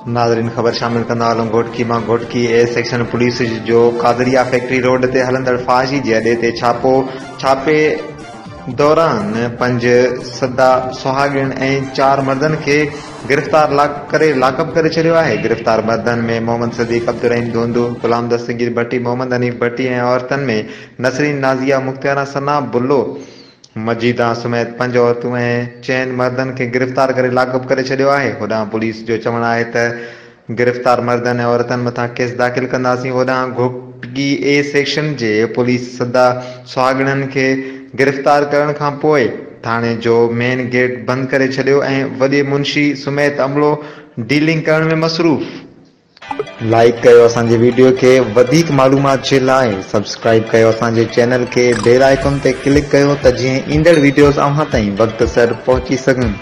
नाज़रीन ख़बर शामिल कंदा हलूं घोटकी मां। घोटकी ए सेक्शन पुलिस जो कादरिया फैक्ट्री रोड ते हलंदड़ फाशी जे अॾे ते छापे दौरान 5 सदा सुहागिन ऐं 4 मर्दन खे गिरफ़्तार करे लाकअप करे छॾियो आहे। गिरफ़्तार मर्दन में मोहम्मद सदीक, अब्दुर्रहीम धोंदू, गुलाम दस्तगीर भट्टी, मोहम्मद हनीफ भट्टी ऐं औरतन में नसरीन नाज़िया, मुख्तियारा सना, बुल्लो मजीदा समेत 5 औरतूं ऐं 4 मर्दन खे गिरफ़्तार करे लाकअप करे छॾियो आहे। होॾां पुलिस जो चवणु आहे त गिरफ़्तार मर्दन ऐं औरतन मथां केस दाख़िल कंदासीं। होॾां Ghotki A section J police सदा सुहागिणनि खे गिरफ़्तार करण खां पोइ थाणे जो मेन गेट बंदि करे छॾियो ऐं वॾे मुंशी समेत अमलो डीलिंग करण में मसरूफ़। लाइक कयो असांजे वीडियो खे। वधीक मालूमात जे लाइ सब्सक्राइब कयो असांजे चैनल खे। बेल आइकन ते क्लिक कयो त जीअं ईंदड़ वीडियोस अव्हां ताईं वक़्त सर पहुची सघनि।